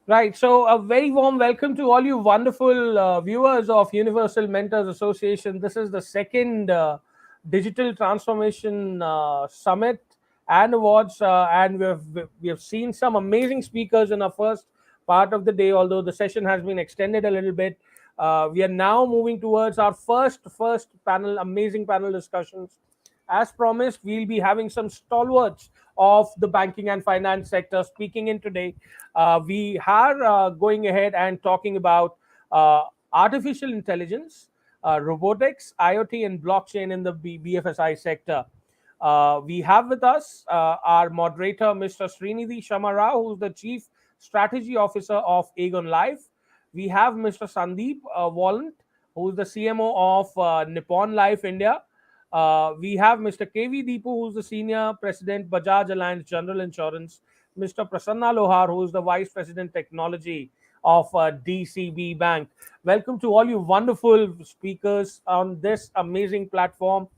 Right. So, a very warm welcome to all you wonderful viewers of Universal Mentors Association. This is the second digital transformation summit and awards, and we have seen some amazing speakers in our first part of the day. Although the session has been extended a little bit, we are now moving towards our first panel, amazing panel discussions. As promised, we'll be having some stalwarts of the banking and finance sector speaking in today. We are going ahead and talking about uh, artificial intelligence, robotics, IoT, and blockchain in the BFSI sector. We have with us our moderator, Mr. Srinidhi Shamarao, who's the Chief Strategy Officer of Aegon Life. We have Mr. Sandeep Wallant, who's the CMO of Nippon Life India. We have Mr. KV Deepu, who's the Senior President, Bajaj Alliance General Insurance. Mr. Prasanna Lohar, who is the Vice President Technology of DCB Bank. Welcome to all you wonderful speakers on this amazing platform.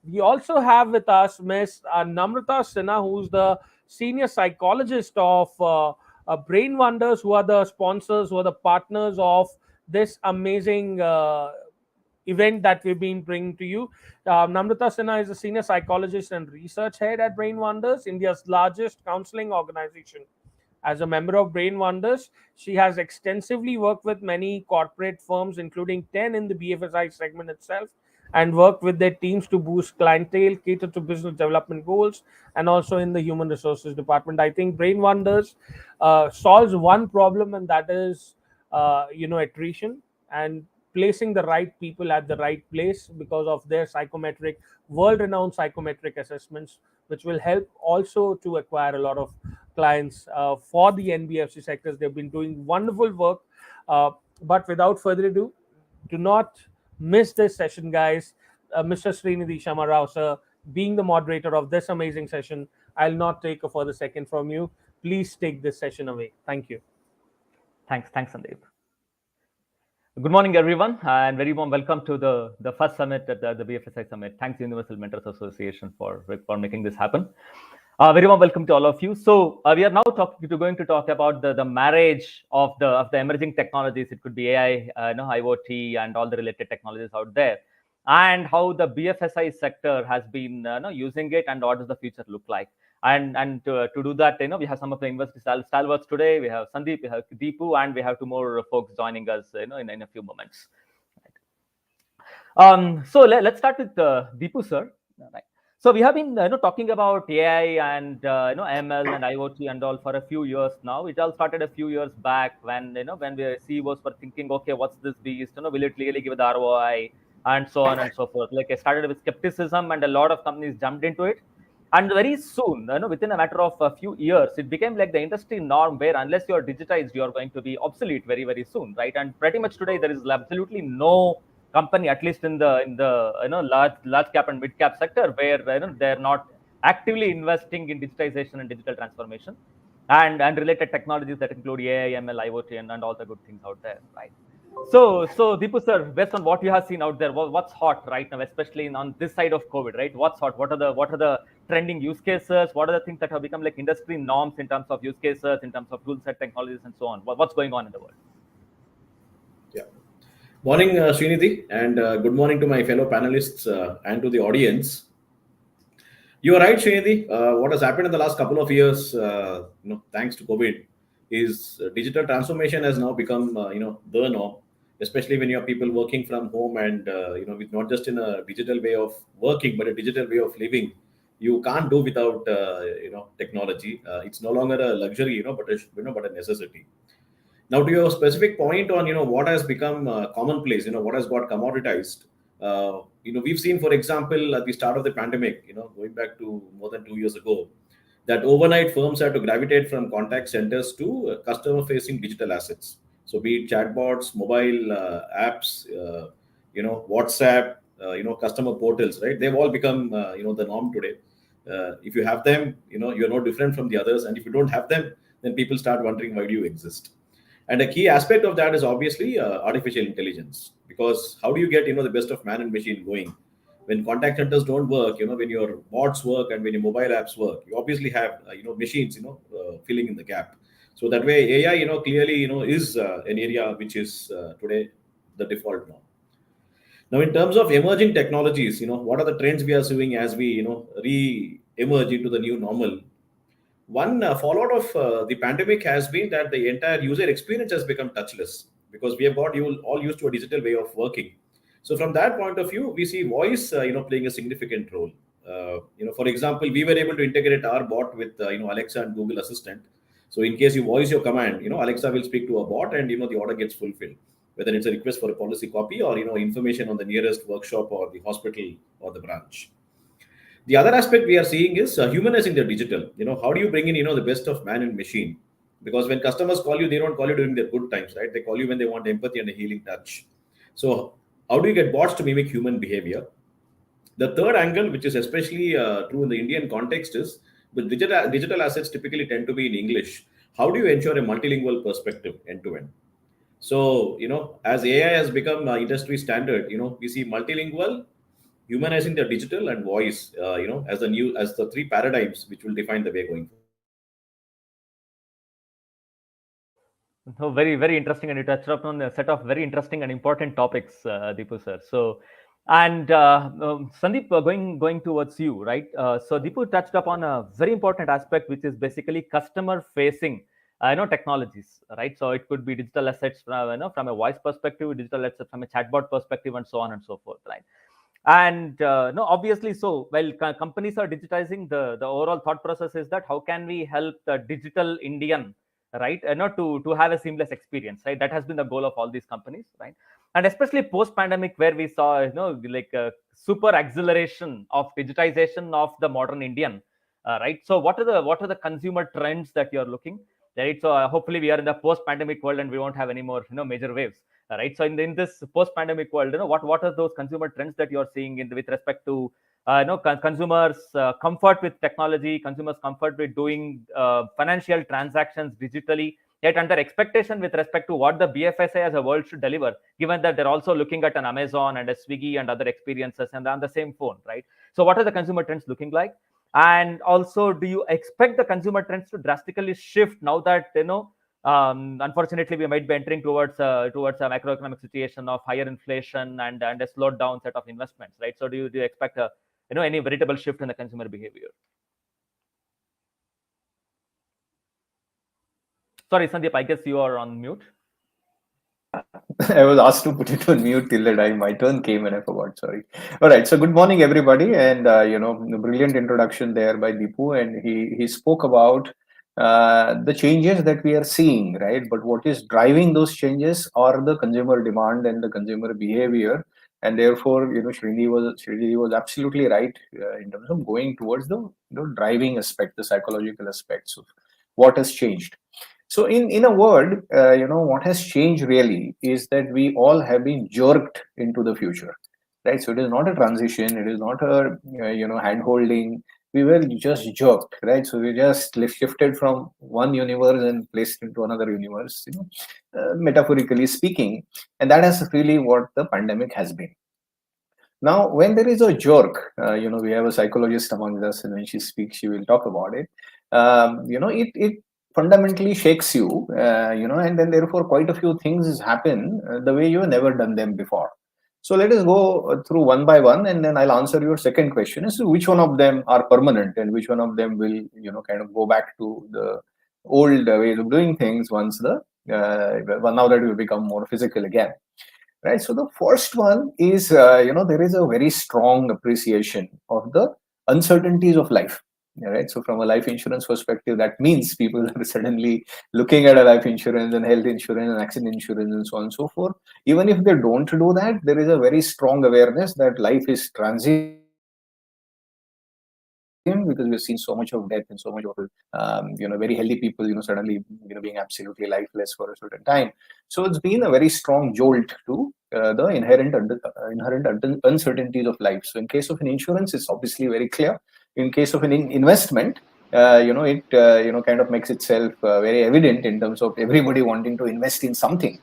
We also have with us Ms. Namrata Sinha, who's the Senior Psychologist of Brain Wonders, who are the sponsors, who are the partners of this amazing event that we've been bringing to you. Namrata Sinha is a senior psychologist and research head at Brain Wonders, India's largest counseling organization. As a member of Brain Wonders, she has extensively worked with many corporate firms, including 10 in the BFSI segment itself, and worked with their teams to boost clientele, cater to business development goals, and also in the human resources department. I think Brain Wonders solves one problem, and that is, attrition and placing the right people at the right place because of their psychometric, world-renowned psychometric assessments, which will help also to acquire a lot of clients for the NBFC sectors. They've been doing wonderful work. But without further ado, do not miss this session, guys. Mr. Srinidhi Shamarao, sir, being the moderator of this amazing session, I'll not take a further second from you. Please take this session away. Thank you. Thanks, Sandeep. Good morning, everyone, and very warm welcome to the first summit at the BFSI Summit. Thanks, Universal Mentors Association, for making this happen. Very warm welcome to all of you. So we are now going to talk about the marriage of the emerging technologies. It could be AI, IoT, and all the related technologies out there, and how the BFSI sector has been using it, and what does the future look like. And to do that, we have some of the industry stalwarts today. We have Sandeep, we have Deepu, and we have two more folks joining us, in a few moments. So let's start with Deepu, sir. Right. So we have been talking about AI and ML and IoT and all for a few years now. It all started a few years back when when the CEOs were thinking, okay, what's this beast? Will it really give the ROI and so on and so forth? Like, it started with skepticism, and a lot of companies jumped into it. And very soon, within a matter of a few years, it became like the industry norm, where unless you're digitized, you're going to be obsolete very, very soon, right? And pretty much today, there is absolutely no company, at least in the large cap and mid cap sector, where they're not actively investing in digitization and digital transformation and related technologies that include AI, ML, IoT, and all the good things out there, right? So Deepu sir, based on what you have seen out there, what's hot right now, especially on this side of COVID, right? What's hot? What are the trending use cases? What are the things that have become like industry norms in terms of use cases, in terms of tool set technologies, and so on? What's going on in the world? Yeah. Morning, Srinidhi, and good morning to my fellow panelists and to the audience. You are right, Srinidhi. What has happened in the last couple of years, thanks to COVID, is digital transformation has now become, the norm. Especially when you have people working from home and with not just in a digital way of working, but a digital way of living. You can't do without, technology. It's no longer a luxury, but a necessity. Now, to your specific point on what has become commonplace, what has got commoditized. We've seen, for example, at the start of the pandemic, going back to more than 2 years ago, that overnight firms had to gravitate from contact centers to customer-facing digital assets. So, be it chatbots, mobile apps, WhatsApp, customer portals, right? They've all become the norm today. If you have them, you're no different from the others, and if you don't have them, then people start wondering, why do you exist? And a key aspect of that is obviously artificial intelligence, because how do you get the best of man and machine going when contact centers don't work? When your bots work and when your mobile apps work, you obviously have machines filling in the gap. So that way, AI, clearly, is an area which is today the default now. Now, in terms of emerging technologies, what are the trends we are seeing as we, re-emerge into the new normal? One fallout of the pandemic has been that the entire user experience has become touchless because we have got you all used to a digital way of working. So from that point of view, we see voice, playing a significant role. For example, we were able to integrate our bot with, Alexa and Google Assistant. So in case you voice your command, Alexa will speak to a bot, and the order gets fulfilled, whether it's a request for a policy copy or information on the nearest workshop or the hospital or the branch. The other aspect we are seeing is humanizing the digital. How do you bring in the best of man and machine? Because when customers call you, they don't call you during their good times, right? They call you when they want empathy and a healing touch. So how do you get bots to mimic human behavior? The third angle, which is especially true in the Indian context, is with digital assets typically tend to be in English. How do you ensure a multilingual perspective end to end? So, as AI has become industry standard, we see multilingual, humanizing the digital, and voice, as the three paradigms which will define the way going forward. So very, very interesting, and you touched upon a set of very interesting and important topics, Deepu sir. So, and Sandeep, going towards you, right? So Deepu touched upon a very important aspect, which is basically customer-facing, technologies, right? So it could be digital assets from, from a voice perspective, digital assets from a chatbot perspective, and so on and so forth, right? And no, obviously, so while companies are digitizing, the overall thought process is that how can we help the digital Indian, right, to have a seamless experience, right? That has been the goal of all these companies, right? And especially post pandemic, where we saw, like a super acceleration of digitization of the modern Indian, right? So what are the consumer trends that you're looking, right? So hopefully we are in the post pandemic world and we won't have any more major waves, right? So in this post pandemic world, what are those consumer trends that you're seeing with respect to consumers comfort with technology, consumers comfort with doing financial transactions digitally, yet under expectation with respect to what the BFSI as a world should deliver, given that they're also looking at an Amazon and a Swiggy and other experiences and on the same phone, right? So what are the consumer trends looking like? And also, do you expect the consumer trends to drastically shift now that unfortunately we might be entering towards a macroeconomic situation of higher inflation and a slowed down set of investments, right? So do you expect a any veritable shift in the consumer behavior? Sorry, Sandeep, I guess you are on mute. I was asked to put it on mute till the time my turn came and I forgot. Sorry. All right. So good morning, everybody, and brilliant introduction there by Deepu, and he spoke about the changes that we are seeing, right? But what is driving those changes are the consumer demand and the consumer behavior, and therefore, Srini was absolutely right in terms of going towards the driving aspect, the psychological aspects of what has changed. So, in a word, what has changed really is that we all have been jerked into the future, right? So it is not a transition, it is not a hand holding. We were just jerked, right? So we just shifted from one universe and placed into another universe, metaphorically speaking, and that is really what the pandemic has been. Now, when there is a jerk, we have a psychologist among us, and when she speaks, she will talk about it. It fundamentally shakes you, and then therefore quite a few things happen the way you have never done them before. So let us go through one by one, and then I'll answer your second question as to which one of them are permanent and which one of them will, kind of go back to the old ways of doing things once now that we become more physical again. Right. So the first one is, there is a very strong appreciation of the uncertainties of life. Right. So from a life insurance perspective, that means people are suddenly looking at a life insurance and health insurance and accident insurance and so on and so forth. Even if they don't do that, there is a very strong awareness that life is transient, because we've seen so much of death and so much of very healthy people suddenly being absolutely lifeless for a certain time. So it's been a very strong jolt to the inherent uncertainties of life. So in case of an insurance, it's obviously very clear. In case of an investment, it kind of makes itself very evident in terms of everybody wanting to invest in something,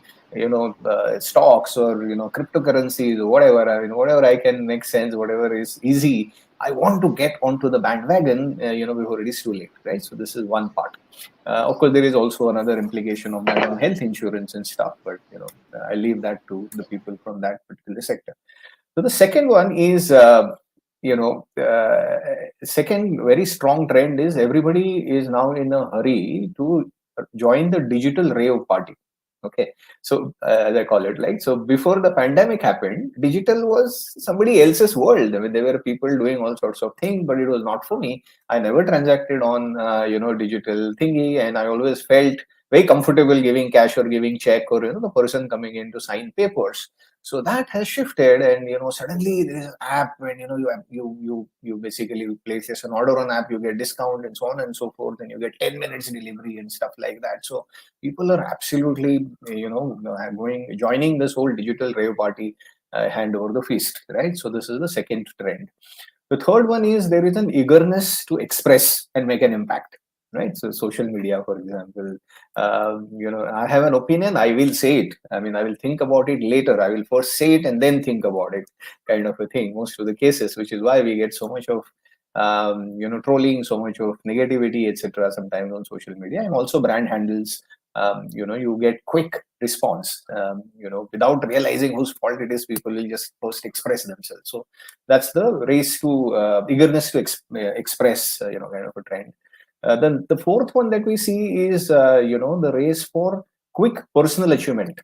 stocks or cryptocurrencies or whatever. Whatever I can make sense, whatever is easy, I want to get onto the bandwagon, before it is too late, right? So this is one part. Of course, there is also another implication of my own health insurance and stuff, but I leave that to the people from that particular sector. So the second one is, second very strong trend is everybody is now in a hurry to join the digital rave party. Okay, so as I call it, like, so before the pandemic happened, digital was somebody else's world. I mean, there were people doing all sorts of things, but it was not for me. I never transacted on digital thingy, and I always felt very comfortable giving cash or giving check, or the person coming in to sign papers. So that has shifted, and suddenly there is an app, and you basically place an order on app, you get discount and so on and so forth, and you get 10 minutes delivery and stuff like that. So people are absolutely joining this whole digital rave party, hand over the fist, right? So this is the second trend. The third one is there is an eagerness to express and make an impact, right? So social media, for example, I have an opinion, I will say it. I mean, I will think about it later. I will first say it and then think about it, kind of a thing, most of the cases, which is why we get so much of trolling, so much of negativity, etc. sometimes on social media, and also brand handles. You get quick response, without realizing whose fault it is. People will just first express themselves. So that's the race to eagerness to express, kind of a trend. Then the fourth one that we see is, the race for quick personal achievement.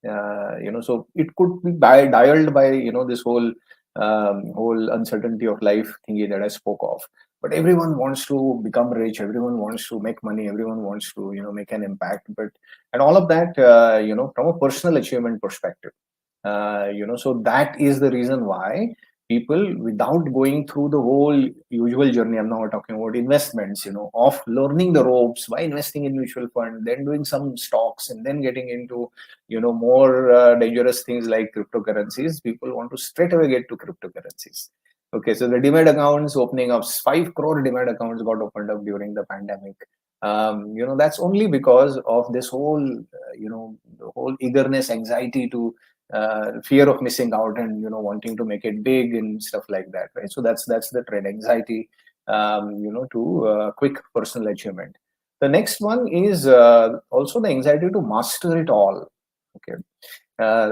So it could be dialed by, this whole uncertainty of life thingy that I spoke of. But everyone wants to become rich. Everyone wants to make money. Everyone wants to, make an impact. And all of that, from a personal achievement perspective. So that is the reason why people, without going through the whole usual journey, I'm now talking about investments, of learning the ropes by investing in mutual fund, then doing some stocks, and then getting into, more dangerous things like cryptocurrencies. People want to straight away get to cryptocurrencies. Okay, so the demat accounts opening up, 5 crore demat accounts got opened up during the pandemic. That's only because of this whole, the whole eagerness, anxiety to fear of missing out, and wanting to make it big and stuff like that, right? So that's the trend, anxiety, to quick personal achievement. The next one is also the anxiety to master it all. Okay,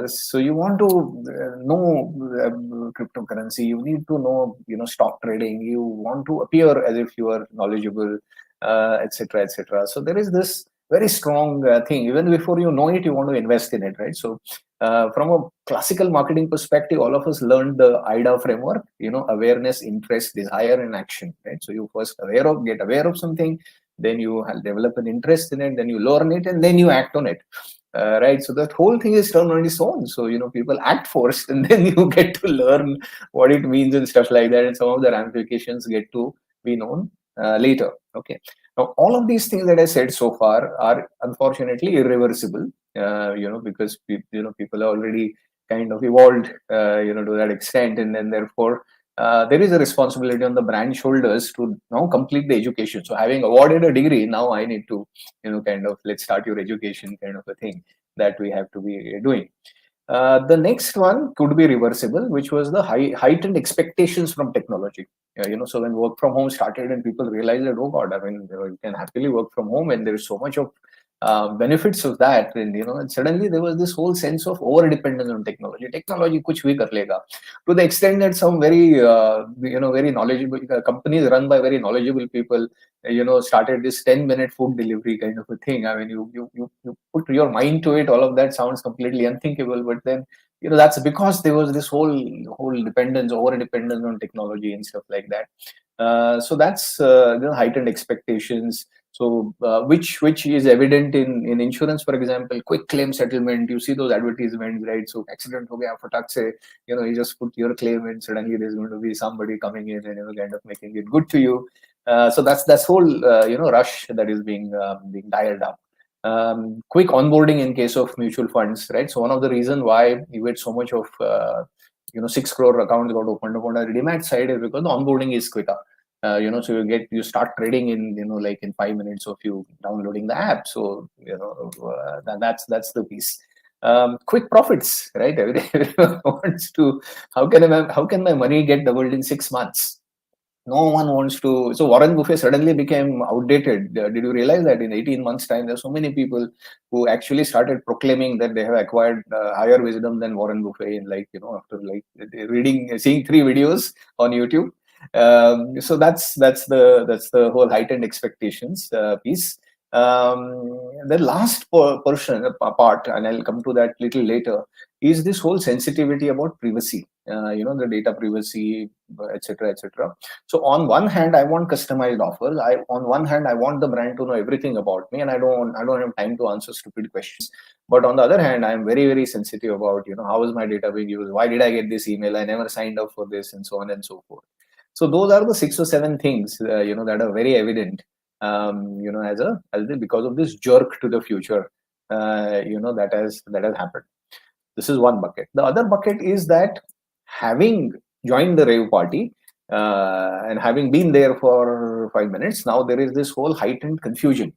so you want to know cryptocurrency, you need to know stock trading, you want to appear as if you are knowledgeable, etc., etc. So there is this very strong thing. Even before you know it, you want to invest in it, right? So from a classical marketing perspective, all of us learned the IDA framework, awareness, interest, desire, and action, right? So you first get aware of something, then you develop an interest in it, then you learn it, and then you act on it. Right, so that whole thing is turned on its own. So people act first, and then you get to learn what it means and stuff like that, and some of the ramifications get to be known later. Okay, now all of these things that I said so far are unfortunately irreversible, because people are already kind of evolved, to that extent, and then therefore there is a responsibility on the brand shoulders to now complete the education. So having awarded a degree, now I need to, kind of, let's start your education, kind of a thing that we have to be doing. The next one could be reversible, which was the heightened expectations from technology. So when work from home started and people realized that, oh God, I mean, you can happily work from home, and there's so much of benefits of that, and suddenly there was this whole sense of over dependence on technology. Technology kuch bhi kar lega, to the extent that some very very knowledgeable companies run by very knowledgeable people started this 10-minute food delivery kind of a thing. I mean, you put your mind to it, all of that sounds completely unthinkable, but then that's because there was this whole dependence, over dependence on technology and stuff like that. So that's heightened expectations. So which is evident in insurance, for example, quick claim settlement. You see those advertisements, right? So accident ho gaya, fatak se, you just put your claim, and suddenly there's going to be somebody coming in and kind of making it good to you. So that's whole rush that is being dialed up. Quick onboarding in case of mutual funds, right? So one of the reasons why you get so much of 6 crore accounts got opened up on a demat side is because the onboarding is quicker. So you start trading in like in 5 minutes of you downloading the app. So that's the piece. Quick profits, right? Everyone wants to, how can my money get doubled in 6 months? No one wants to. So Warren Buffett suddenly became outdated. Did you realize that in 18 months' time, there's so many people who actually started proclaiming that they have acquired higher wisdom than Warren Buffett in, like, after like seeing 3 videos on YouTube. So that's the whole heightened expectations piece. The last part, and I'll come to that little later, is this whole sensitivity about privacy. The data privacy, etc., etc. So on one hand, I want customized offers. On one hand, I want the brand to know everything about me, and I don't have time to answer stupid questions. But on the other hand, I am very, very sensitive about, how is my data being used? Why did I get this email? I never signed up for this, and so on and so forth. So those are the 6 or 7 things, that are very evident, because of this jerk to the future, that has happened. This is one bucket. The other bucket is that, having joined the rave party, and having been there for 5 minutes, now there is this whole heightened confusion,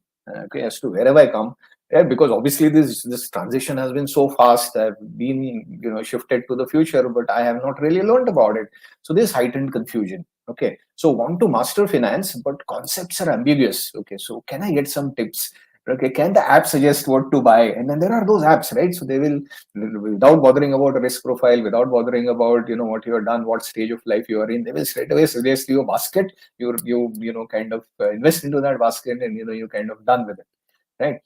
as to where have I come. Yeah, because obviously this transition has been so fast. I've been shifted to the future, but I have not really learned about it. So this heightened confusion. Okay, so want to master finance, but concepts are ambiguous. Okay, so can I get some tips? Okay, can the app suggest what to buy? And then there are those apps, right? So they will, without bothering about a risk profile, without bothering about what you have done, what stage of life you are in, they will straight away suggest you a basket. You kind of invest into that basket, and you're kind of done with it, right?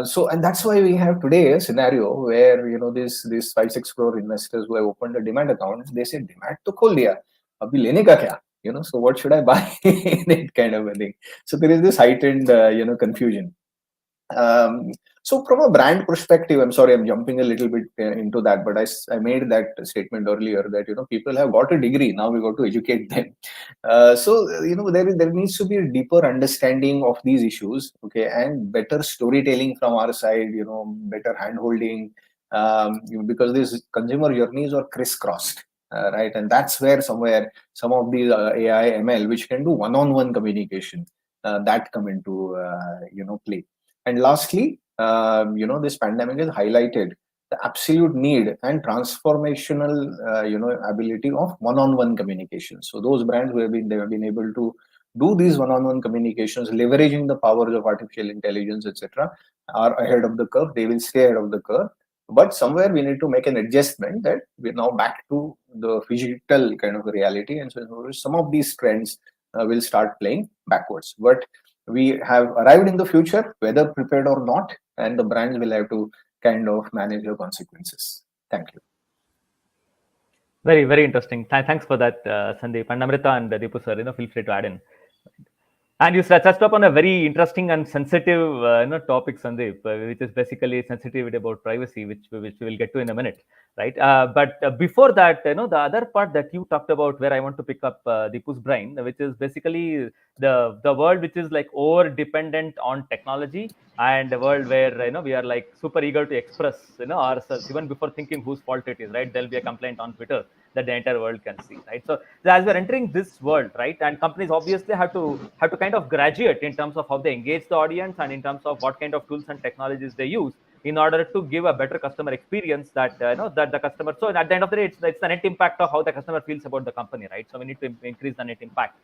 So, and that's why we have today a scenario where these 5-6 crore investors who have opened a Demat account, they say Demat to khol diya, abhi lene ka kya? So what should I buy? That kind of a thing. So there is this heightened confusion. So from a brand perspective, I'm sorry, I'm jumping a little bit into that, but I made that statement earlier that people have got a degree, now we got to educate them. So there needs to be a deeper understanding of these issues, okay, and better storytelling from our side, better handholding, because these consumer journeys are crisscrossed. Right, and that's where somewhere some of these AI ML, which can do one-on-one communication, that come into play. And lastly, this pandemic has highlighted the absolute need and transformational, ability of one-on-one communication. So those brands who have been able to do these one-on-one communications, leveraging the powers of artificial intelligence, etc., are ahead of the curve. They will stay ahead of the curve. But somewhere we need to make an adjustment that we're now back to the physical kind of reality, and so some of these trends will start playing backwards. But we have arrived in the future, whether prepared or not, and the brands will have to kind of manage the consequences. Thank you. Very, very interesting. Thanks for that, Sandeep. And Amrita and Deepu sir, feel free to add in. And you touched upon a very interesting and sensitive topic, Sandeep, which is basically sensitivity about privacy, which we will get to in a minute, right? But before that, the other part that you talked about, where I want to pick up Deepu's brain, which is basically the world which is like over dependent on technology, and a world where we are like super eager to express ourselves even before thinking whose fault it is, right? There'll be a complaint on Twitter that the entire world can see, right? So as we're entering this world, right, and companies obviously have to kind of graduate in terms of how they engage the audience and in terms of what kind of tools and technologies they use in order to give a better customer experience that that the customer. So at the end of the day, it's the net impact of how the customer feels about the company, right? So we need to increase the net impact,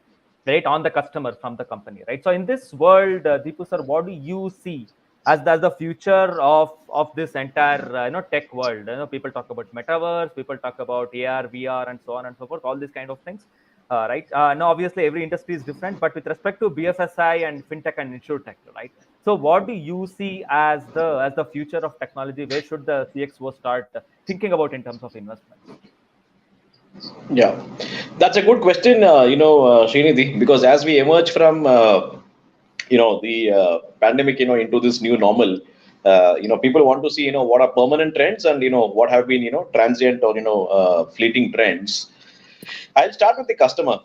right, on the customer from the company, right? So in this world, Deepu sir, what do you see as the future of this entire tech world? People talk about metaverse, people talk about AR, VR, and so on and so forth, all these kind of things, right? Now obviously every industry is different, but with respect to BFSI and fintech and insurtech, right? So what do you see as the future of technology? Where should the CXO start thinking about in terms of investments? Yeah, that's a good question, Srinidhi, because as we emerge from, the pandemic, into this new normal, people want to see, what are permanent trends and, what have been, transient or, fleeting trends. I'll start with the customer.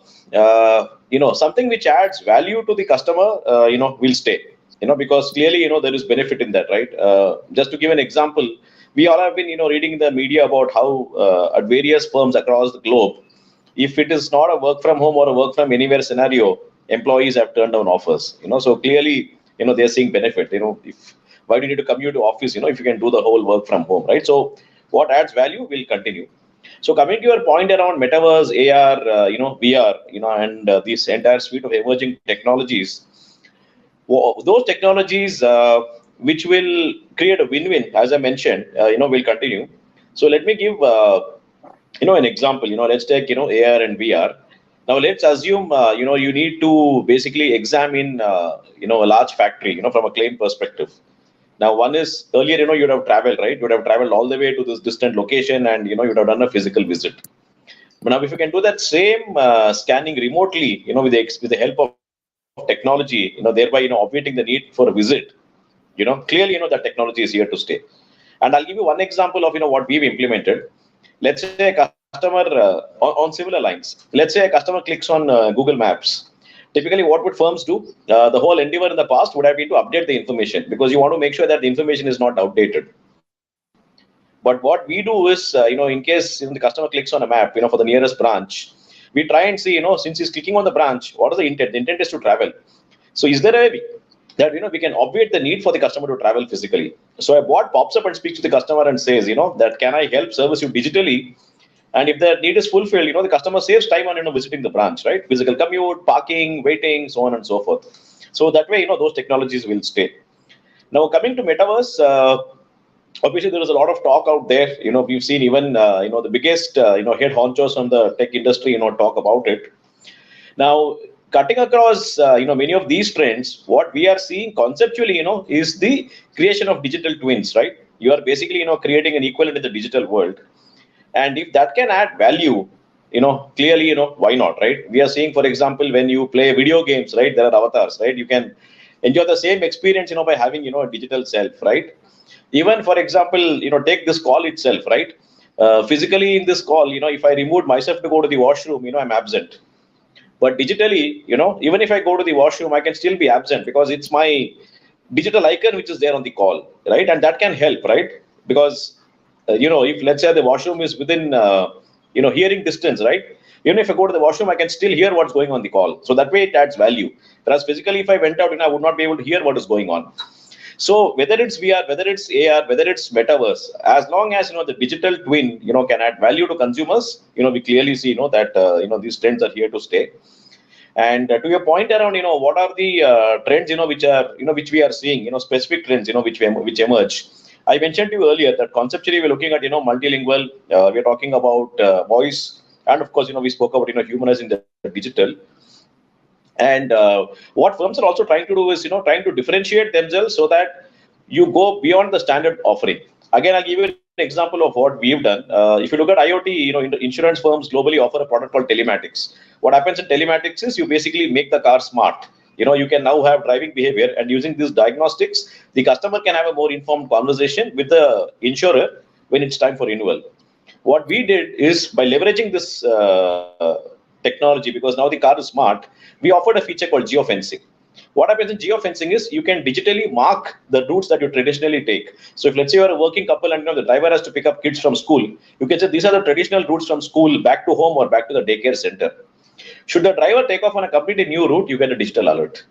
Something which adds value to the customer, will stay, because clearly, there is benefit in that, right? Just to give an example, we all have been, reading the media about how at various firms across the globe, if it is not a work from home or a work from anywhere scenario, employees have turned down offers. So clearly, they're seeing benefit. If why do you need to commute to office? If you can do the whole work from home, right? So what adds value will continue. So coming to your point around metaverse, AR, VR, and this entire suite of emerging technologies, those technologies which will create a win-win, as I mentioned, will continue. So let me give an example. Let's take AR and VR. Now let's assume you need to basically examine a large factory from a claim perspective. Now one is earlier you'd have traveled, right? You'd have traveled all the way to this distant location, and you'd have done a physical visit. But now if you can do that same scanning remotely, with the help of technology, thereby obviating the need for a visit, clearly that technology is here to stay. And I'll give you one example of what we've implemented. Let's say a customer on similar lines. Let's say a customer clicks on Google Maps. Typically, what would firms do? The whole endeavor in the past would have been to update the information, because you want to make sure that the information is not outdated. But what we do is, in case the customer clicks on a map, for the nearest branch, we try and see, since he's clicking on the branch, what is the intent? The intent is to travel. So is there a way that we can obviate the need for the customer to travel physically? So a bot pops up and speaks to the customer and says, that can I help service you digitally? And if the need is fulfilled, the customer saves time on visiting the branch, right? Physical commute, parking, waiting, so on and so forth. So that way, those technologies will stay. Now coming to metaverse, obviously there is a lot of talk out there. We've seen even the biggest head honchos from the tech industry talk about it. Now, cutting across many of these trends, what we are seeing conceptually is the creation of digital twins, right? You are basically creating an equivalent in the digital world, and if that can add value, clearly why not, right? We are seeing, for example, when you play video games, right, there are avatars, right? You can enjoy the same experience by having a digital self, right? Even, for example, take this call itself, right? Physically in this call, if I removed myself to go to the washroom, I'm absent. But digitally, even if I go to the washroom, I can still be absent, because it's my digital icon which is there on the call, right? And that can help, right? Because if let's say the washroom is within hearing distance, right? Even if I go to the washroom, I can still hear what's going on the call. So that way it adds value. Whereas physically, if I went out, I would not be able to hear what is going on. So whether it's VR, whether it's AR, whether it's metaverse, as long as the digital twin can add value to consumers, we clearly see that these trends are here to stay. And to your point around what are the trends which we are seeing, specific trends which emerge. I mentioned to you earlier that conceptually we're looking at multilingual. We're talking about voice, and of course we spoke about humanizing the digital. And what firms are also trying to do is trying to differentiate themselves so that you go beyond the standard offering. Again, I'll give you an example of what we've done. If you look at IoT, insurance firms globally offer a product called telematics. What happens in telematics is you basically make the car smart. You can now have driving behavior, and using these diagnostics, the customer can have a more informed conversation with the insurer when it's time for renewal. What we did is, by leveraging this technology, because now the car is smart, we offered a feature called geofencing. What happens in geofencing is you can digitally mark the routes that you traditionally take. So if let's say you're a working couple and the driver has to pick up kids from school, you can say these are the traditional routes from school back to home or back to the daycare center. Should the driver take off on a completely new route, you get a digital alert.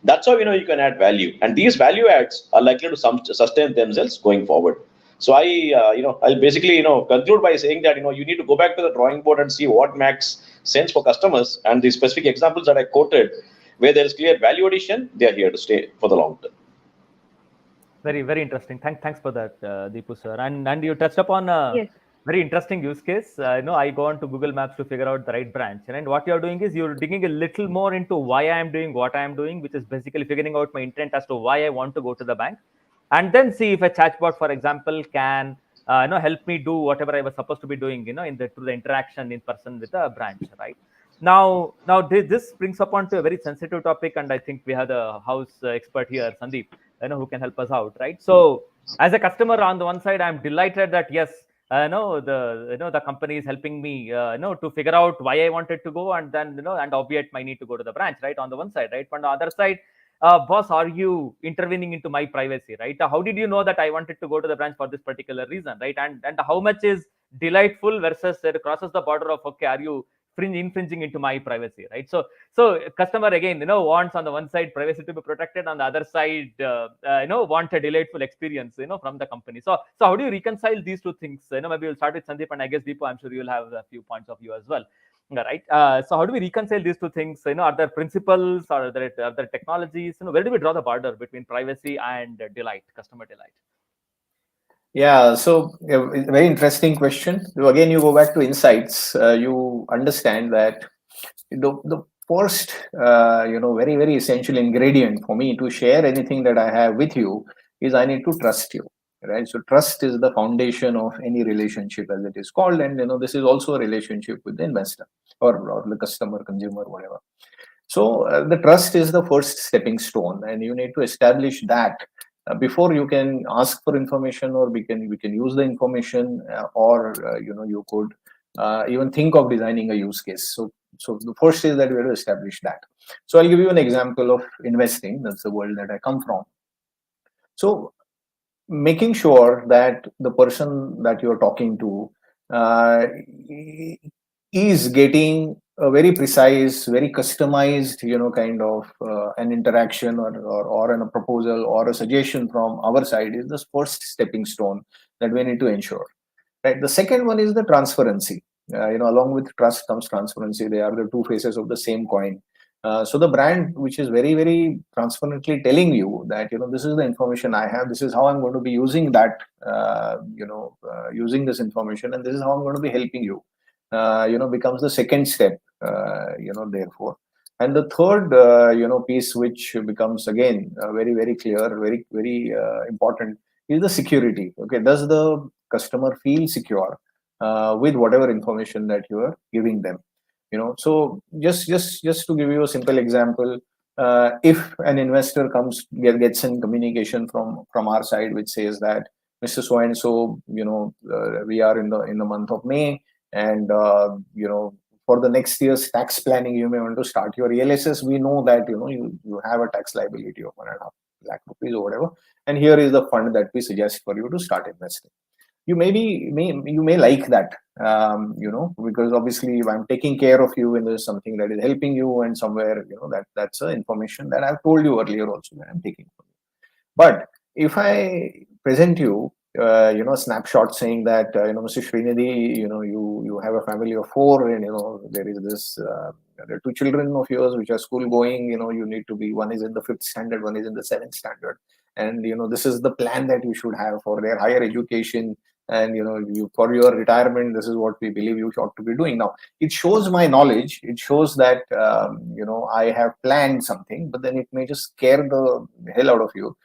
That's how you can add value, and these value adds are likely to sustain themselves going forward. So I'll basically conclude by saying that you need to go back to the drawing board and see what makes sense for customers, and the specific examples that I quoted, where there is clear value addition, they are here to stay for the long term. Very, very interesting. Thanks for that, Deepu sir. And you touched upon a very interesting use case. I go on to Google Maps to figure out the right branch, and what you're doing is you're digging a little more into why I am doing what I am doing, which is basically figuring out my intent as to why I want to go to the bank, and then see if a chatbot, for example, can help me do whatever I was supposed to be doing, through the interaction in person with the branch, right? Now this brings up onto a very sensitive topic, and I think we have the house expert here, Sandeep, who can help us out, right? So as a customer, on the one side, I'm delighted that yes, the company is helping me, to figure out why I wanted to go, and then and obviate my need to go to the branch, right? On the one side, right? But on the other side, boss, are you intervening into my privacy, right? How did you know that I wanted to go to the branch for this particular reason, right? And how much is delightful versus it crosses the border of, okay, are you infringing into my privacy, right? So customer again, wants on the one side privacy to be protected, on the other side, want a delightful experience, from the company. So how do you reconcile these two things? Maybe we'll start with Sandeep, and I guess Deepu, I'm sure you'll have a few points of view as well. Right. So how do we reconcile these two things? Are there principles, or are there technologies? Where do we draw the border between privacy and delight, customer delight? Yeah, so a very interesting question. So again, you go back to insights. You understand that the first, very, very essential ingredient for me to share anything that I have with you is I need to trust you, right? So trust is the foundation of any relationship, as it is called, and this is also a relationship with the investor or the customer, consumer, whatever. So the trust is the first stepping stone, and you need to establish that before you can ask for information, or we can use the information, or you could even think of designing a use case. So the first is that we have to establish that. So I'll give you an example of investing. That's the world that I come from. So making sure that the person that you're talking to is getting a very precise, very customized, kind of an interaction or a proposal or a suggestion from our side is the first stepping stone that we need to ensure. Right. The second one is the transparency. Along with trust comes transparency. They are the two faces of the same coin. So the brand, which is very, very transparently telling you that this is the information I have, this is how I'm going to be using that, using this information, and this is how I'm going to be helping you. Becomes the second step. Therefore, and the third, piece, which becomes again very, very clear, very, very important, is the security. Okay, does the customer feel secure with whatever information that you are giving them? So just to give you a simple example, if an investor gets in communication from our side which says that Mr. So and so, we are in the month of May, and for the next year's tax planning, you may want to start your ELSS. We know that you have a tax liability of 1.5 lakh rupees or whatever, and here is the fund that we suggest for you to start investing. You may like that, because obviously if I'm taking care of you and there's something that is helping you, and somewhere that's information that I've told you earlier also that I'm taking from you. But if I present you a snapshot saying that Mr. Srinidhi, you have a family of 4, and there is this there are 2 children of yours which are school going, you need to be, one is in the 5th standard, one is in the 7th standard, and this is the plan that you should have for their higher education, and for your retirement, this is what we believe you ought to be doing. Now it shows my knowledge, it shows that I have planned something, but then it may just scare the hell out of you,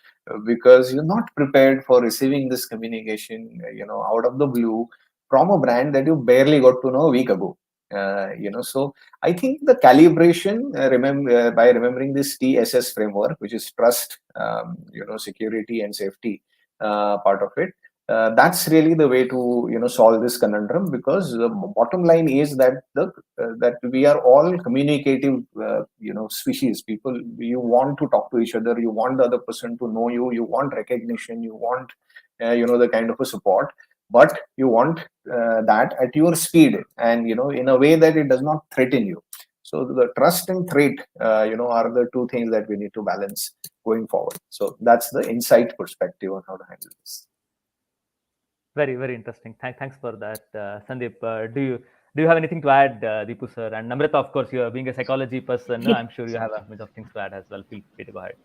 because you're not prepared for receiving this communication out of the blue from a brand that you barely got to know a week ago. So I think the calibration, by remembering this TSS framework, which is trust, security and safety part of it, that's really the way to solve this conundrum, because the bottom line is that that we are all communicative species. People, you want to talk to each other, you want the other person to know you, you want recognition, you want the kind of a support, but you want that at your speed, and in a way that it does not threaten you. So the trust and threat are the two things that we need to balance going forward. So that's the insight perspective on how to handle this. Very, very interesting. Thanks for that, Sandeep. Do you have anything to add, Deepu sir? And Namrata, of course, you are being a psychology person. I'm sure you have a bit of things to add as well. Feel free to go ahead.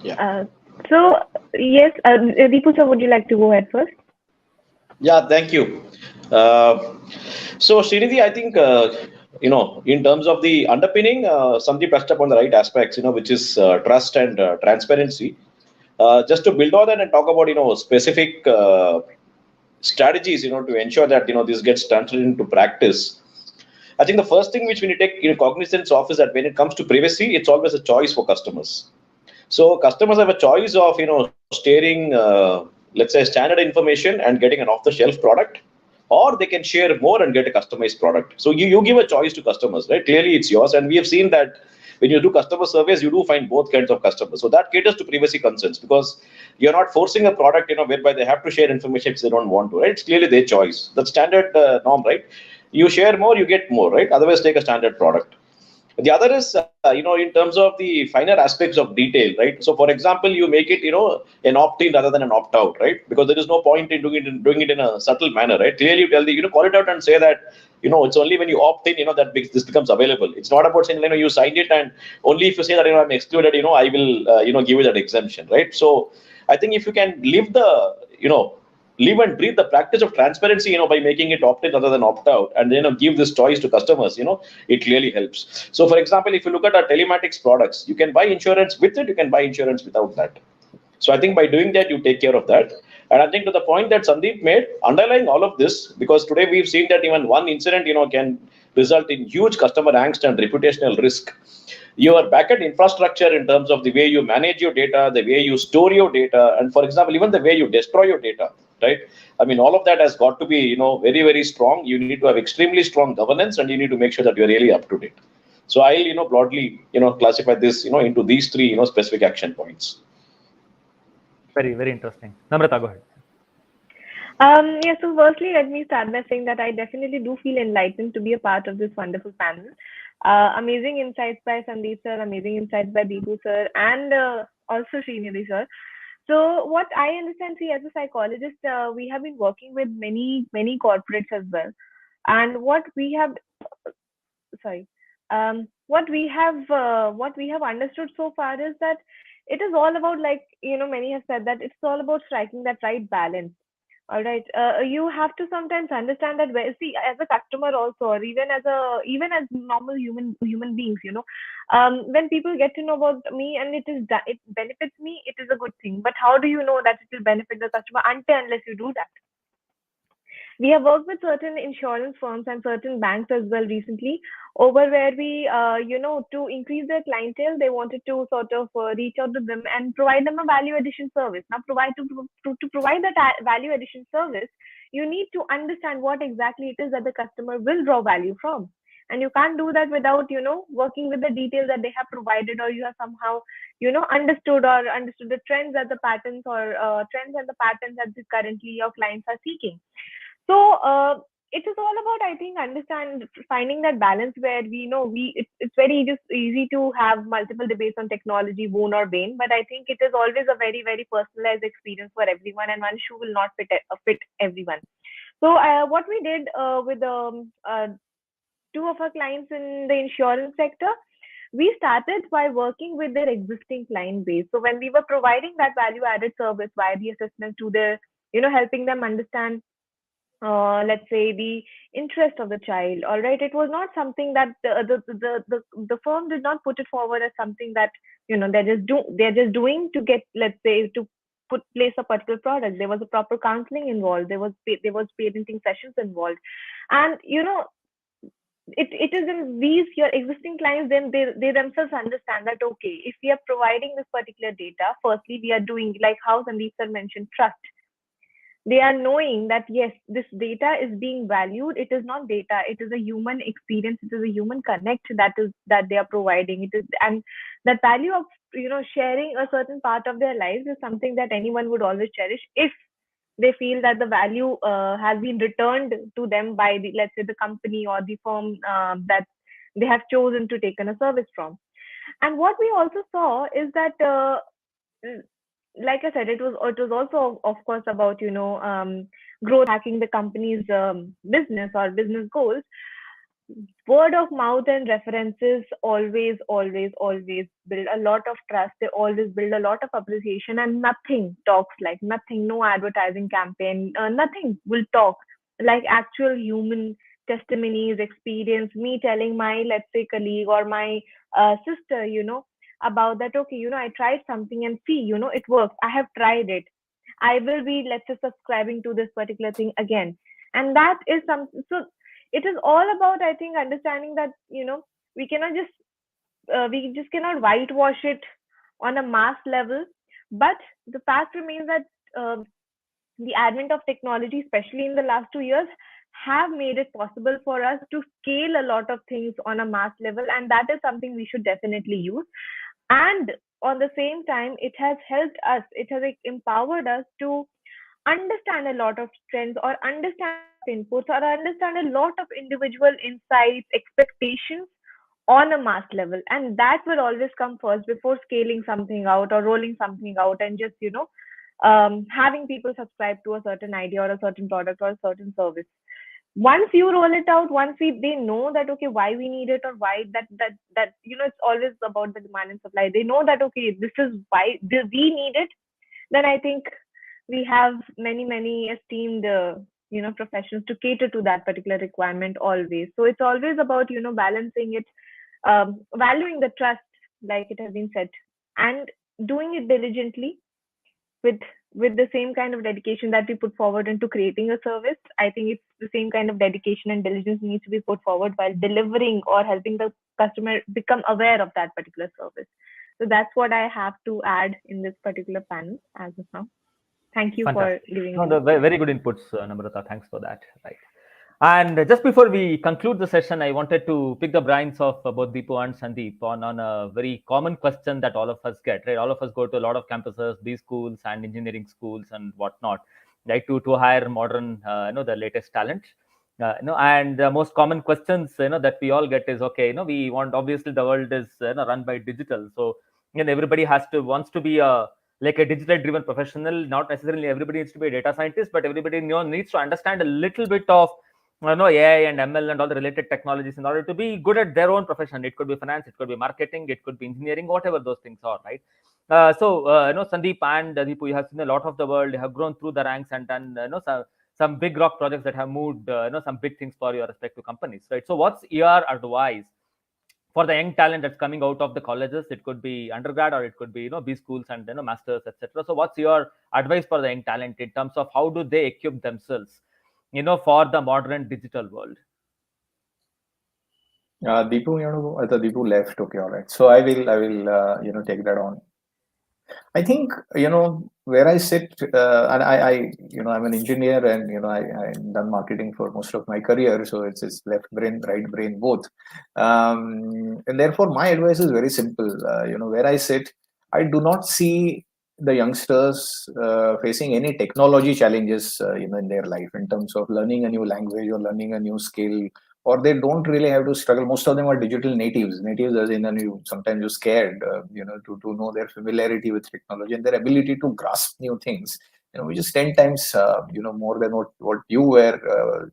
Yeah. So yes, Deepu sir, would you like to go ahead first? Yeah, thank you. So Srinidhi, I think in terms of the underpinning, Sandeep touched upon the right aspects, which is trust and transparency. Just to build on that and talk about specific strategies to ensure that this gets translated into practice. I think the first thing which we need to take cognizance of is that when it comes to privacy, it's always a choice for customers. So customers have a choice of sharing let's say standard information and getting an off-the-shelf product, or they can share more and get a customized product. So you give a choice to customers, right? Clearly it's yours, and we have seen that when you do customer surveys, you do find both kinds of customers. So that caters to privacy concerns, because you're not forcing a product, whereby they have to share information if they don't want to, right? It's clearly their choice. That's standard norm, right? You share more, you get more, right? Otherwise, take a standard product. The other is, in terms of the finer aspects of detail, right? So, for example, you make it, an opt-in rather than an opt-out, right? Because there is no point in doing it in a subtle manner, right? Clearly, you tell call it out and say that, it's only when you opt in, that this becomes available. It's not about saying, you signed it and only if you say that, I'm excluded, I will, give you that exemption, right? So, I think if you can live and breathe the practice of transparency, by making it opt in rather than opt out, and then give this choice to customers, it really helps. So, for example, if you look at our telematics products, you can buy insurance with it, you can buy insurance without that. So I think by doing that, you take care of that. And I think to the point that Sandeep made, underlying all of this, because today we've seen that even one incident, can result in huge customer angst and reputational risk. Your backend infrastructure in terms of the way you manage your data, the way you store your data, and for example, even the way you destroy your data, right? I mean, all of that has got to be, very, very strong. You need to have extremely strong governance, and you need to make sure that you're really up to date. So I'll, broadly, classify this, into these three, specific action points. Very, very interesting. Namrata, go ahead. Yeah, so firstly, let me start by saying that I definitely do feel enlightened to be a part of this wonderful panel. Amazing insights by Sandeep sir, amazing insights by Deepu sir, and also Srinidhi sir. So what I understand, see, as a psychologist, we have been working with many corporates as well, and sorry, what we have understood so far is that it is all about, like, many have said that it's all about striking that right balance. All right. You have to sometimes understand that, see, as a customer also, or even as normal human beings, when people get to know about me and it benefits me, it is a good thing. But how do you know that it will benefit the customer unless you do that? We have worked with certain insurance firms and certain banks as well recently, over where we, to increase their clientele, they wanted to sort of reach out to them and provide them a value addition service. Now, to provide that value addition service, you need to understand what exactly it is that the customer will draw value from. And you can't do that without, working with the details that they have provided, or you have somehow, understood the trends and the patterns that currently your clients are seeking. So it is all about, I think, finding that balance where it's very easy to have multiple debates on technology, boon or bane, but I think it is always a very, very personalized experience for everyone, and one shoe will not fit everyone. So what we did with two of our clients in the insurance sector, we started by working with their existing client base. So when we were providing that value added service via the assessment to their, helping them understand, let's say, the interest of the child. All right, it was not something that the firm did not put it forward as something that they're just doing to get, let's say, to place a particular product. There was a proper counseling involved. There was parenting sessions involved, and it is in these your existing clients, then they themselves understand that, okay, if we are providing this particular data, firstly we are doing, like how Sandeep sir mentioned, trust. They are knowing that yes, this data is being valued. It is not data, it is a human experience, it is a human connect that they are providing. It is, and that value of sharing a certain part of their lives is something that anyone would always cherish, if they feel that the value has been returned to them by the, let's say, the company or the firm that they have chosen to take in a service from. And what we also saw is that like I said, it was also, of course, about growth, hacking the company's business or business goals. Word of mouth and references always build a lot of trust. They always build a lot of appreciation, and nothing talks like nothing. No advertising campaign, nothing will talk like actual human testimonies, experience. Me telling my, let's say, colleague or my sister, about that. Okay, I tried something and see, it works. I have tried it. I will be, let's say, subscribing to this particular thing again. And that is something. So it is all about, I think, understanding that we just cannot whitewash it on a mass level. But the fact remains that the advent of technology, especially in the last 2 years, have made it possible for us to scale a lot of things on a mass level, and that is something we should definitely use. And on the same time, it has helped us, it has empowered us to understand a lot of trends, or understand inputs or understand a lot of individual insights, expectations on a mass level. And that will always come first before scaling something out or rolling something out and just, having people subscribe to a certain idea or a certain product or a certain service. Once you roll it out, they know that okay, why we need it or why that it's always about the demand and supply. They know that okay, this is why we need it. Then I think we have many esteemed professions to cater to that particular requirement always. So it's always about balancing it, valuing the trust, like it has been said, and doing it diligently with the same kind of dedication that we put forward into creating a service. I think it's the same kind of dedication and diligence needs to be put forward while delivering or helping the customer become aware of that particular service. So that's what I have to add in this particular panel as of now. Thank you for Fantastic. giving No, me the this. very good inputs, Namrata. Thanks for that. Right. And just before we conclude the session, I wanted to pick the brains of both Deepu and Sandeep on a very common question that all of us get. Right, all of us go to a lot of campuses, B schools and engineering schools and whatnot, right, to hire modern, the latest talent. And the most common questions that we all get is okay. We want, obviously the world is run by digital, so everybody wants to be a like a digital driven professional. Not necessarily everybody needs to be a data scientist, but everybody needs to understand a little bit of AI and ML and all the related technologies in order to be good at their own profession. It could be finance, it could be marketing, it could be engineering, whatever those things are, right? Sandeep and Deepu, you have seen a lot of the world. You have grown through the ranks and done some big rock projects that have moved some big things for your respective companies, right? So what's your advice for the young talent that's coming out of the colleges? It could be undergrad or it could be B schools and masters, etc. So what's your advice for the young talent in terms of how do they equip themselves for the modern digital world? Deepu, I thought Deepu left. Okay, all right. So I will, take that on. I think where I sit, and I'm an engineer, and I done marketing for most of my career, so it's left brain, right brain, both. And therefore, my advice is very simple. Where I sit, I do not see the youngsters facing any technology challenges, in their life in terms of learning a new language or learning a new skill, or they don't really have to struggle. Most of them are digital natives. Natives, as in, and sometimes you're scared, to know their familiarity with technology and their ability to grasp new things. Which is 10 times, more than what you were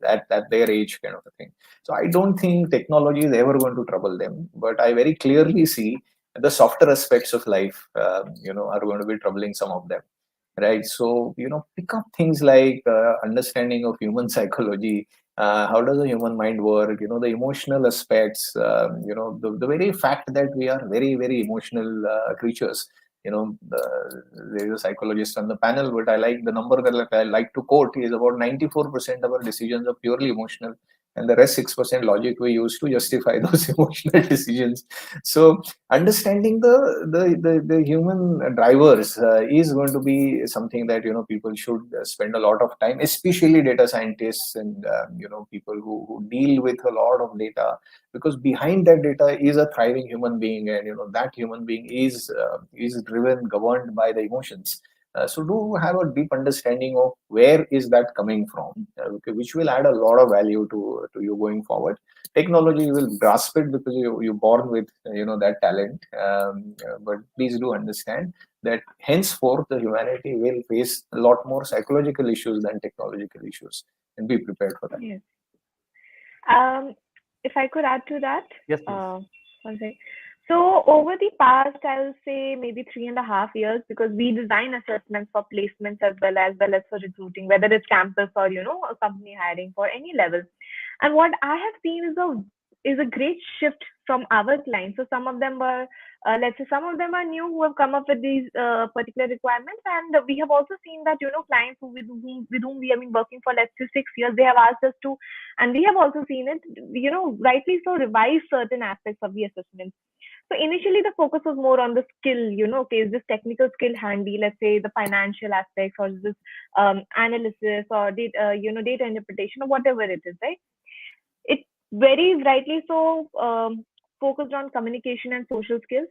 at their age, kind of a thing. So I don't think technology is ever going to trouble them. But I very clearly see the softer aspects of life, are going to be troubling some of them. Right. So, pick up things like understanding of human psychology. How does the human mind work? The emotional aspects. The very fact that we are very, very emotional creatures. There is a psychologist on the panel, but I like the number that I like to quote is about 94% of our decisions are purely emotional, and the rest 6% logic we use to justify those emotional decisions. So understanding the human drivers is going to be something that people should spend a lot of time, especially data scientists and people who deal with a lot of data, because behind that data is a thriving human being, and that human being is driven, governed by the emotions. So do have a deep understanding of where is that coming from, which will add a lot of value to you going forward. Technology, you will grasp it because you're born with that talent, but please do understand that henceforth the humanity will face a lot more psychological issues than technological issues, and be prepared for that. Yes. If I could add to that, Yes, please. one second. So over the past, I'll say maybe 3.5 years, because we design assessments for placements as well as for recruiting, whether it's campus or a company hiring for any level. And what I have seen is a great shift from our clients. So some of them were, let's say, some of them are new who have come up with these particular requirements, and we have also seen that clients with whom we have been working for, let's say, 6 years, they have asked us to, and we have also seen it, rightly so, revise certain aspects of the assessment. So initially, the focus was more on the skill, okay, is this technical skill handy? Let's say the financial aspects, or is this analysis, or data interpretation, or whatever it is, right? It very rightly so focused on communication and social skills.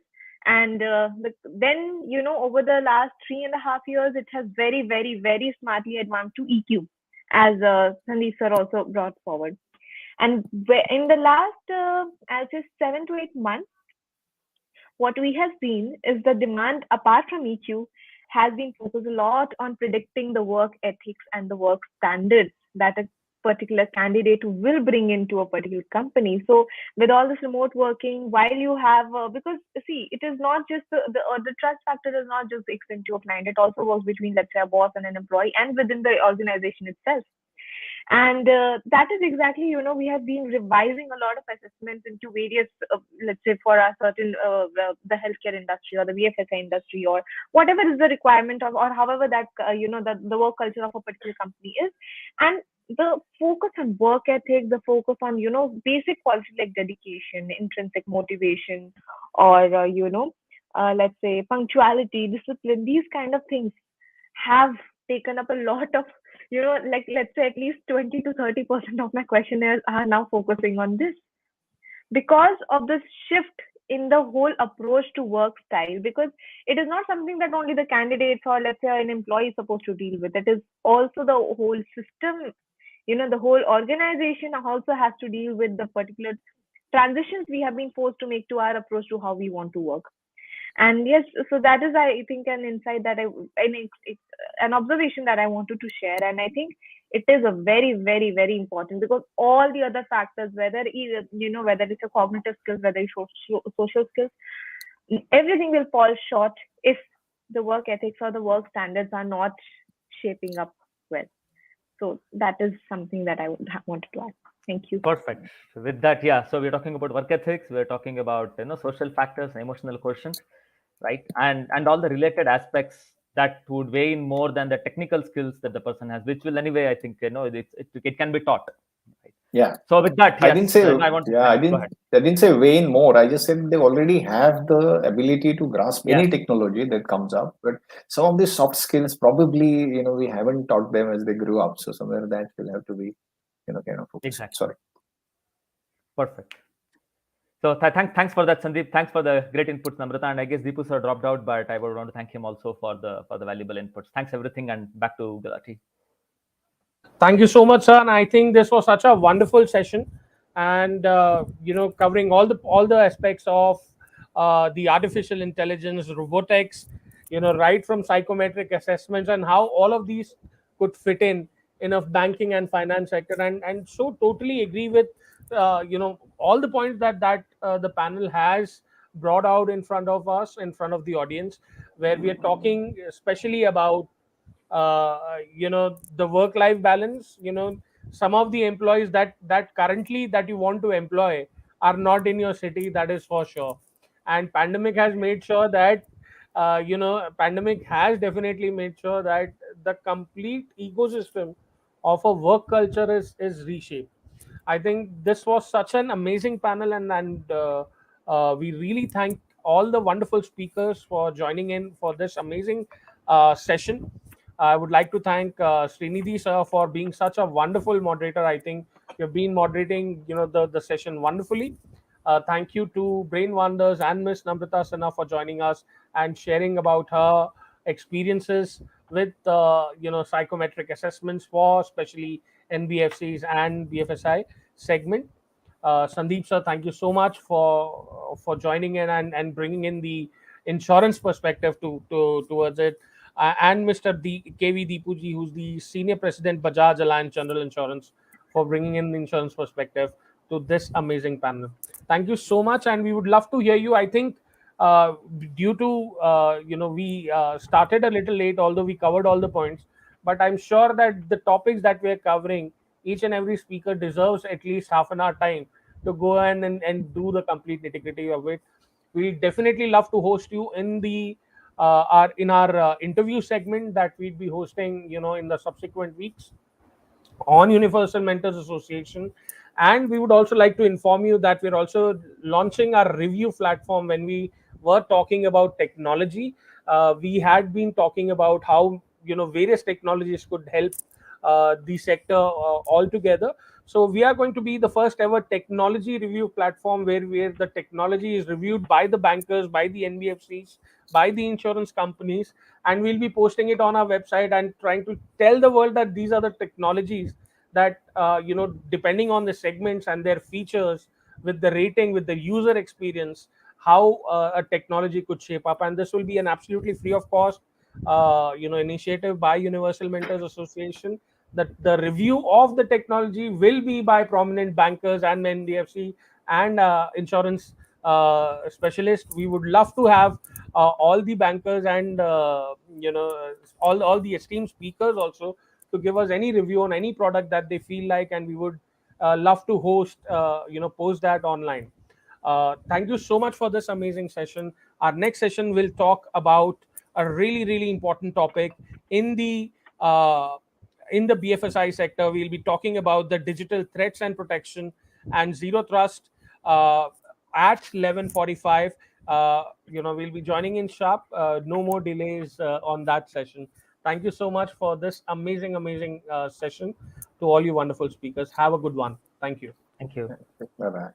And then, over the last 3.5 years, it has very, very, very smartly advanced to EQ. as Sandeep sir also brought forward. And in the last, I'll say 7 to 8 months, what we have seen is the demand, apart from EQ, has been focused a lot on predicting the work ethics and the work standards that a particular candidate will bring into a particular company. So, with all this remote working, while you have, because see, it is not just the trust factor is not just extended to a client, it also works between, let's say, a boss and an employee and within the organization itself. And that is exactly, we have been revising a lot of assessments into various, let's say, for a certain the healthcare industry or the VFSI industry or whatever is the requirement of, or however that the work culture of a particular company is. And the focus on work ethic, the focus on basic quality like dedication, intrinsic motivation, or let's say punctuality, discipline, these kind of things have taken up a lot of, like, let's say at least 20 to 30% of my questionnaires are now focusing on this because of this shift in the whole approach to work style. Because it is not something that only the candidates or, let's say, an employee is supposed to deal with. It is also the whole system, the whole organization also has to deal with the particular transitions we have been forced to make to our approach to how we want to work. And yes, so that is, I think, an insight that an observation that I wanted to share. And I think it is a very, very, very important, because all the other factors, whether whether it's a cognitive skills, whether it's social skills, everything will fall short if the work ethics or the work standards are not shaping up well. So that is something that I would wanted to add. Thank you. Perfect. With that, yeah. So we're talking about work ethics. We're talking about social factors, emotional quotient, right? And all the related aspects that would weigh in more than the technical skills that the person has, which will anyway, I think, it can be taught. Right? Yeah. So with that, I yes, didn't say, I didn't say weigh in more. I just said they already have the ability to grasp any technology that comes up. But some of the soft skills, probably, we haven't taught them as they grew up. So somewhere that will have to be, kind of focused. Exactly. Sorry. Perfect. So thanks for that, Sandeep. Thanks for the great inputs, Namrata. And I guess Deepu sir dropped out, but I would want to thank him also for the valuable inputs. Thanks everything, and back to Gulati. Thank you so much, sir. And I think this was such a wonderful session, and covering all the aspects of the artificial intelligence, robotics, right from psychometric assessments and how all of these could fit in a banking and finance sector. And so totally agree with all the points that the panel has brought out in front of us, in front of the audience, where we are talking especially about the work life balance. Some of the employees that currently that you want to employ are not in your city, that is for sure. And pandemic has made sure that pandemic has definitely made sure that the complete ecosystem of a work culture is reshaped. I think this was such an amazing panel, and we really thank all the wonderful speakers for joining in for this amazing session. I would like to thank Srinidhi sir for being such a wonderful moderator. I think you've been moderating, the session wonderfully. Thank you to Brain Wonders and Miss Namrata Sinha for joining us and sharing about her experiences with psychometric assessments for especially NBFCs and BFSI segment. Sandeep sir, thank you so much for joining in and bringing in the insurance perspective towards it. And Mr. KV Deepuji, who's the Senior President, Bajaj Alliance General Insurance, for bringing in the insurance perspective to this amazing panel. Thank you so much, and we would love to hear you. I think due to we started a little late, although we covered all the points, but I'm sure that the topics that we're covering, each and every speaker deserves at least half an hour time to go and do the complete nitty-gritty of it. We definitely love to host you in our interview segment that we'd be hosting in the subsequent weeks on Universal Mentors Association. And we would also like to inform you that we're also launching our review platform. When we were talking about technology, we had been talking about how various technologies could help the sector altogether. So we are going to be the first ever technology review platform where the technology is reviewed by the bankers, by the NBFCs, by the insurance companies, and we'll be posting it on our website and trying to tell the world that these are the technologies that depending on the segments and their features, with the rating, with the user experience, how a technology could shape up. And this will be an absolutely free of cost initiative by Universal Mentors Association. That the review of the technology will be by prominent bankers and NBFC and insurance specialists. We would love to have all the bankers and all the esteemed speakers also to give us any review on any product that they feel like, and we would love to post that online. Thank you so much for this amazing session. Our next session will talk about a really, really important topic in the BFSI sector. We'll be talking about the digital threats and protection and zero trust at 11:45. We'll be joining in sharp. No more delays on that session. Thank you so much for this amazing, amazing session. To all you wonderful speakers, have a good one. Thank you. Thank you. Bye bye.